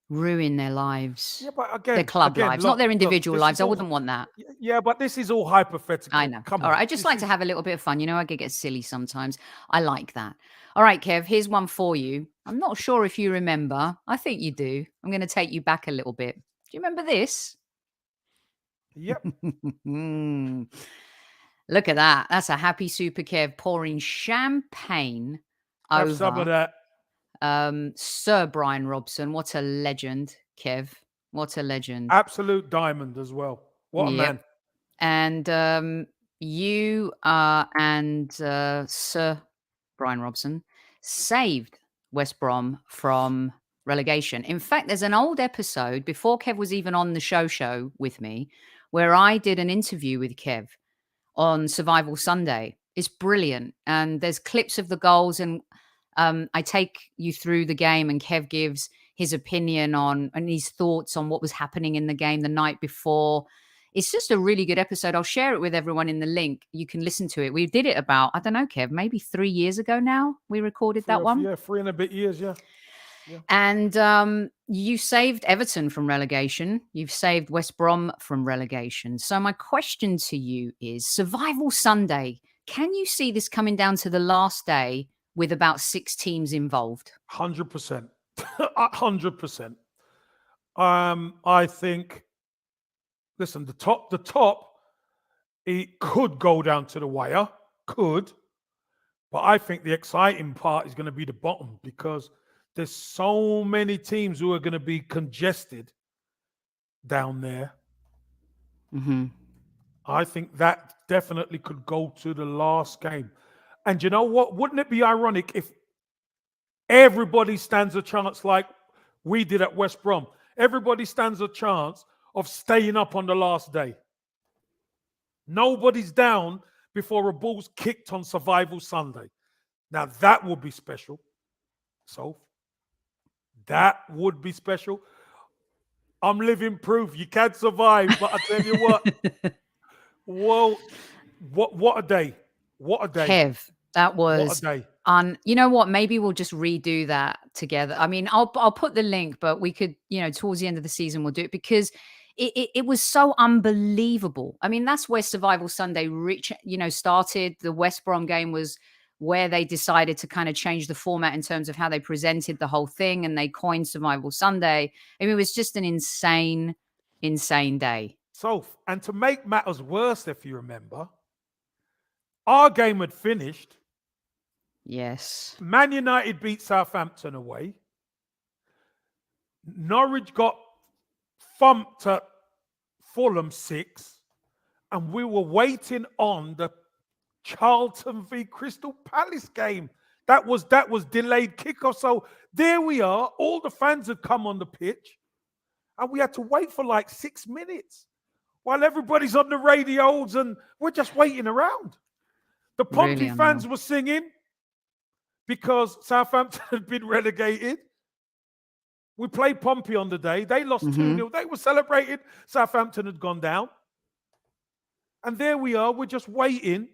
ruin their lives. Yeah, but again, their club lives, not their individual lives. I all, wouldn't want that. Yeah, but this is all hypothetical. I know. Come all on. right. I just like to have a little bit of fun. You know, I get silly sometimes. I like that. All right, Kev, here's one for you. I'm not sure if you remember. I think you do. I'm going to take you back a little bit. Do you remember this? Yep. Look at that. That's a happy Super Kev pouring champagne Have over some of that. Sir Brian Robson. What a legend, Kev. What a legend. Absolute diamond as well. What a man. And you and Sir Brian Robson saved West Brom from relegation. In fact, there's an old episode before Kev was even on the show with me where I did an interview with Kev on Survival Sunday. It's brilliant. And there's clips of the goals and I take you through the game and Kev gives his opinion on and his thoughts on what was happening in the game the night before. It's just a really good episode. I'll share it with everyone in the link. You can listen to it. We did it about, I don't know, Kev, maybe 3 years ago now. We recorded that one. Yeah, 3 and a bit years, yeah. And you saved Everton from relegation. You've saved West Brom from relegation. So my question to you is, Survival Sunday, can you see this coming down to the last day with about 6 teams involved? 100%. 100%. I think, listen, the top, it could go down to the wire, but I think the exciting part is going to be the bottom because there's so many teams who are going to be congested down there. Mm-hmm. I think that definitely could go to the last game. And you know what? Wouldn't it be ironic if everybody stands a chance like we did at West Brom? Everybody stands a chance of staying up on the last day. Nobody's down before a ball's kicked on Survival Sunday. Now, that would be special. So, that would be special. I'm living proof you can survive, but I tell you what. Well, what a day. What a day. Kev, that was... What a day. You know what? Maybe we'll just redo that together. I mean, I'll put the link, but we could, towards the end of the season, we'll do it because it was so unbelievable. I mean, that's where Survival Sunday started. The West Brom game was where they decided to kind of change the format in terms of how they presented the whole thing, and they coined Survival Sunday. I mean, it was just an insane day. So, and to make matters worse, if you remember, our game had finished. Yes. Man United beat Southampton away. Norwich got thumped at Fulham 6. And we were waiting on the Charlton v Crystal Palace game. That was delayed kickoff. So there we are. All the fans had come on the pitch. And we had to wait for like 6 minutes while everybody's on the radios and we're just waiting around. The Pompey fans were singing because Southampton had been relegated. We played Pompey on the day. They lost 2-0. They were celebrating. Southampton had gone down. And there we are. We're just waiting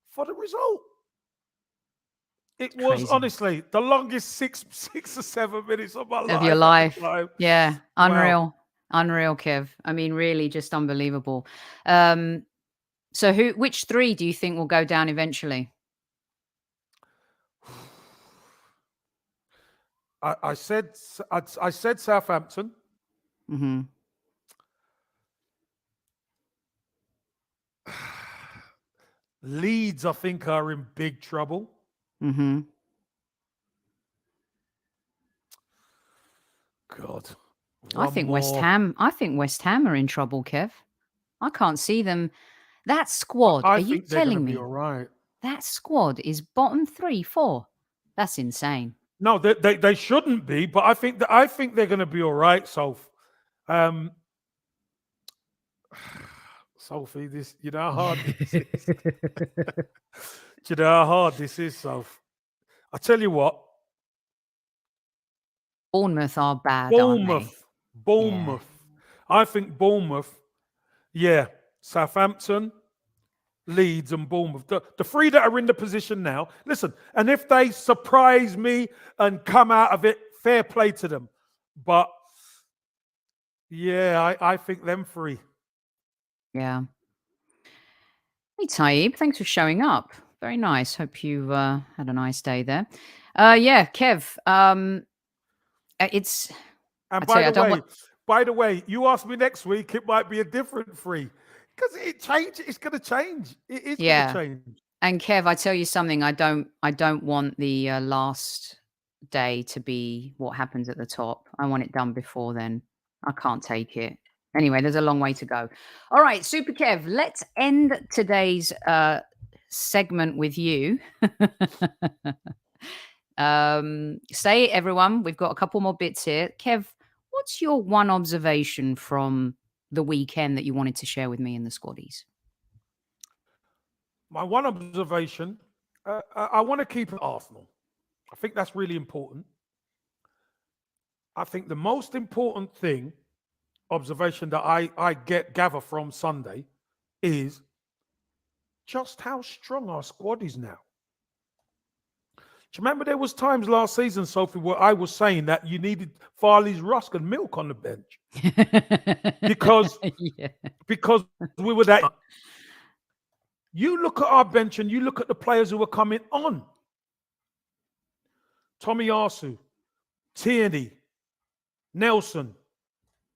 for the result. It was honestly the longest 6 or 7 minutes of my life. Of your life. Yeah. Unreal. Wow. Unreal, Kev. I mean, really just unbelievable. So which 3 do you think will go down eventually? I said Southampton. Mm-hmm. Leeds, I think, are in big trouble. Mm-hmm. God. I think West Ham are in trouble, Kev. I can't see them. That squad, are you telling me? All right. That squad is bottom 3, 4. That's insane. No, they shouldn't be, but I think they're going to be all right, Soph. Sophie, this, you know how hard this is. You know how hard this is, Soph. I tell you what. Bournemouth are bad, Bournemouth. Yeah. I think Bournemouth, Southampton, Leeds and Bournemouth. The 3 that are in the position now. Listen, and if they surprise me and come out of it, fair play to them. But, yeah, I think them 3. Yeah. Hey, Taib, thanks for showing up. Very nice. Hope you had a nice day there. Yeah, Kev, it's... And by the way, you ask me next week, it might be a different 3. Because it's going to change. It is going to change. And Kev, I tell you something, I don't want the last day to be what happens at the top. I want it done before then. I can't take it. Anyway, there's a long way to go. All right, Super Kev, let's end today's segment with you. Say, everyone, we've got a couple more bits here. Kev, what's your one observation from the weekend that you wanted to share with me and the squaddies? My one observation, I want to keep it Arsenal. I think that's really important. I think the most important observation that I gather from Sunday is just how strong our squad is now. Do you remember there was times last season, Sophie, where I was saying that you needed Farley's rusk and milk on the bench because we were that. You look at our bench and you look at the players who are coming on. Tommy Arsu, Tierney, Nelson,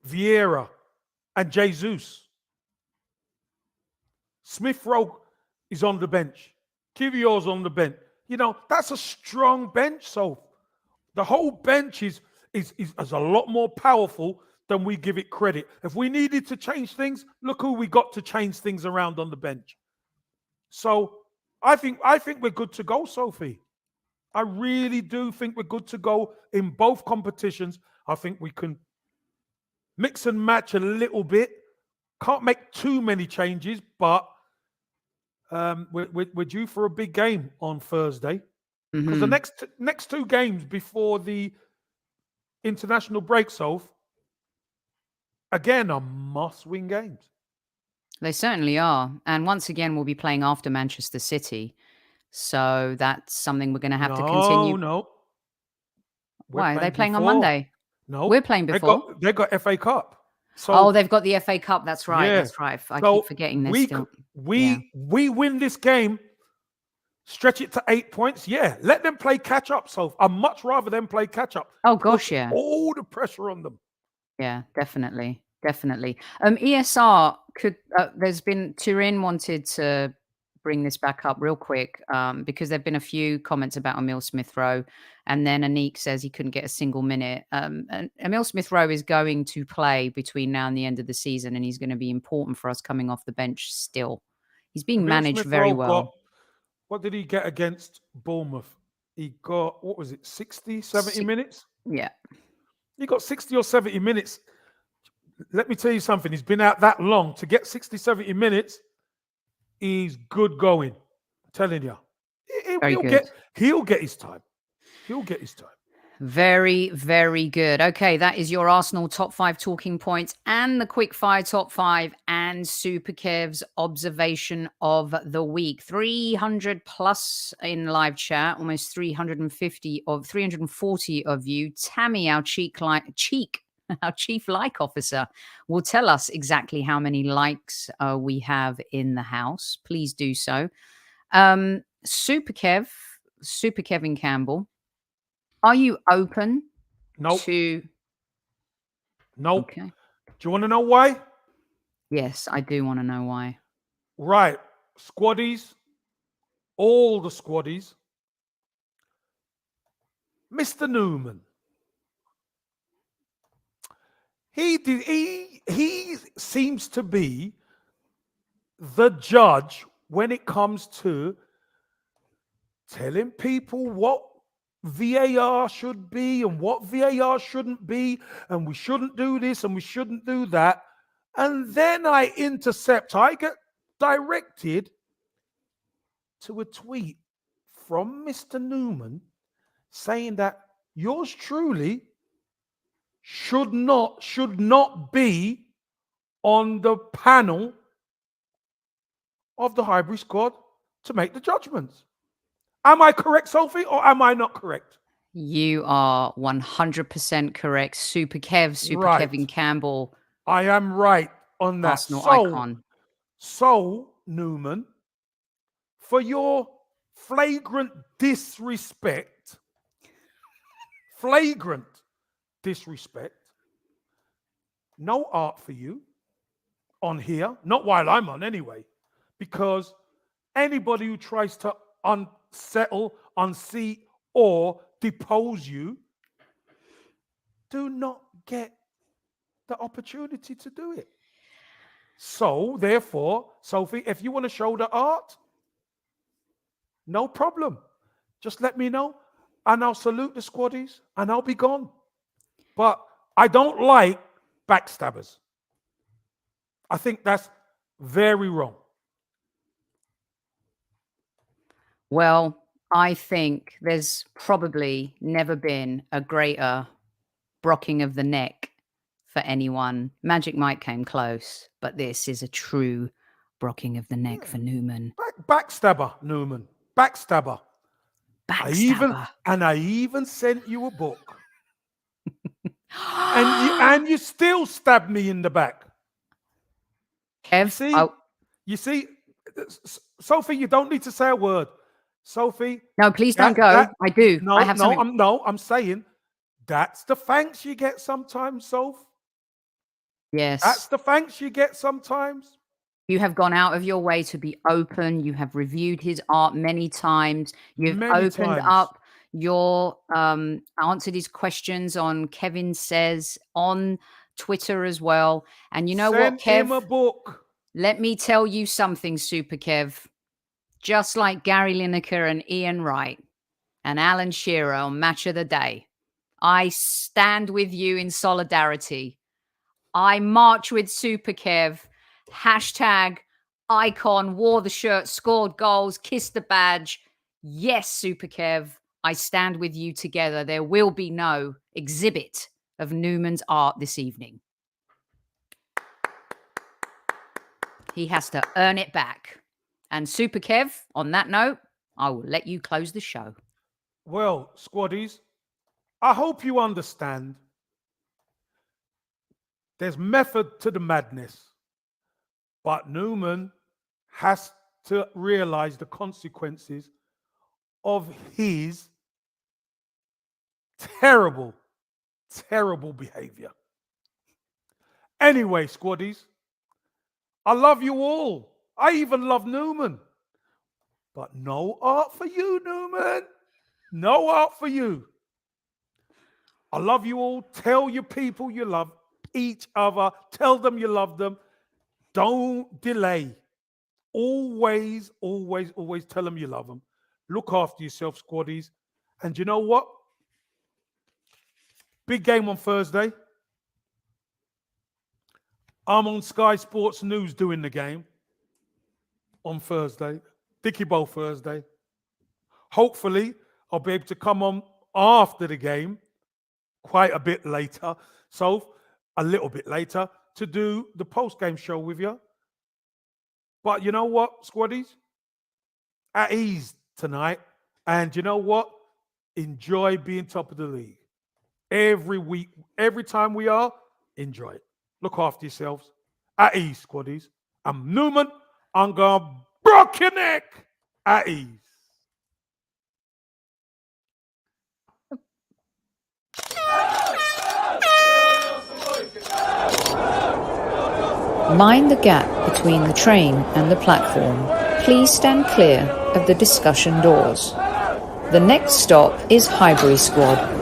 Vieira, and Jesus. Smith Rowe is on the bench. Kivio's on the bench. You know, that's a strong bench. So the whole bench is a lot more powerful than we give it credit. If we needed to change things, look who we got to change things around on the bench. So I think we're good to go, Sophie. I really do think we're good to go in both competitions. I think we can mix and match a little bit. Can't make too many changes, but we're due for a big game on Thursday. Because the next 2 games before the international break, Soph, again, are must-win games. They certainly are. And once again, we'll be playing after Manchester City. So that's something we're going to have to continue. No. Why? Are they playing on Monday? No. We're playing before. They got FA Cup. So, they've got the FA Cup. That's right. Yeah. That's right. I keep forgetting this. We win this game. Stretch it to 8 points. Yeah, let them play catch up. So I'd much rather them play catch up. Oh gosh, Put yeah. all the pressure on them. Yeah, definitely. Definitely. ESR could there's been Turin wanted to bring this back up real quick because there've been a few comments about Emil Smith Rowe, and then Anik says he couldn't get a single minute. And Emil Smith Rowe is going to play between now and the end of the season, and he's going to be important for us coming off the bench still. He's being Emil managed Smith very Rowe well. what did he get against Bournemouth? He got, what was it, 60, 70 minutes? Yeah. He got 60 or 70 minutes. Let me tell you something. He's been out that long. To get 60, 70 minutes, he's good going. I'm telling you. Very good. He'll get his time. He'll get his time. Very, very good. Okay, that is your Arsenal top 5 talking points and the quick fire top 5 and Super Kev's observation of the week. 300 plus in live chat, almost 340 of you. Tammy, our our chief like officer, will tell us exactly how many likes we have in the house. Please do so. Super Kevin Campbell. Are you open to... Nope. Okay. Do you want to know why? Yes, I do want to know why. Right. Squaddies. All the squaddies. Mr. Newman. He seems to be the judge when it comes to telling people what VAR should be and what VAR shouldn't be, and we shouldn't do this and we shouldn't do that. And then I get directed to a tweet from Mr. Newman saying that yours truly should not be on the panel of the Highbury Squad to make the judgments. Am I correct, Sophie, or am I not correct? You are 100% correct. Super Kevin Campbell. I am right on that. Arsenal icon. So, Newman, for your flagrant disrespect, no art for you on here, not while I'm on anyway, because anybody who tries to unsettle, unseat, or depose you do not get the opportunity to do it. So, therefore, Sophie, if you want to show the art, no problem. Just let me know, and I'll salute the squaddies, and I'll be gone. But I don't like backstabbers. I think that's very wrong. Well, I think there's probably never been a greater brocking of the neck for anyone. Magic Mike came close, but this is a true brocking of the neck for Newman. Backstabber, Newman. Backstabber. Backstabber. I even sent you a book. and you still stabbed me in the back. Kev, you see, Sophie, you don't need to say a word. Sophie. No, please don't go. I do. I'm saying that's the thanks you get sometimes, Soph. Yes. That's the thanks you get sometimes. You have gone out of your way to be open. You have reviewed his art many times. You've opened up your answered his questions on Kevin Says on Twitter as well. And you know what, Kev? Send him a book. Let me tell you something, Super Kev. Just like Gary Lineker and Ian Wright and Alan Shearer on Match of the Day, I stand with you in solidarity. I march with Super Kev. Hashtag icon, wore the shirt, scored goals, kissed the badge. Yes, Super Kev, I stand with you together. There will be no exhibit of Newman's art this evening. He has to earn it back. And Super Kev, on that note, I will let you close the show. Well, squaddies, I hope you understand there's method to the madness. But Newman has to realize the consequences of his terrible, terrible behavior. Anyway, squaddies, I love you all. I even love Newman. But no art for you, Newman. No art for you. I love you all. Tell your people you love each other. Tell them you love them. Don't delay. Always, always, always tell them you love them. Look after yourself, squaddies. And you know what? Big game on Thursday. I'm on Sky Sports News doing the game on Thursday. Dickie Bowl Thursday. Hopefully, I'll be able to come on after the game, quite a bit later. So, a little bit later, to do the post-game show with you. But you know what, squaddies? At ease tonight. And you know what? Enjoy being top of the league. Every week, every time we are, enjoy it. Look after yourselves. At ease, squaddies. I'm Newman. I'm going to break your neck. At ease. Mind the gap between the train and the platform. Please stand clear of the discussion doors. The next stop is Highbury Squad.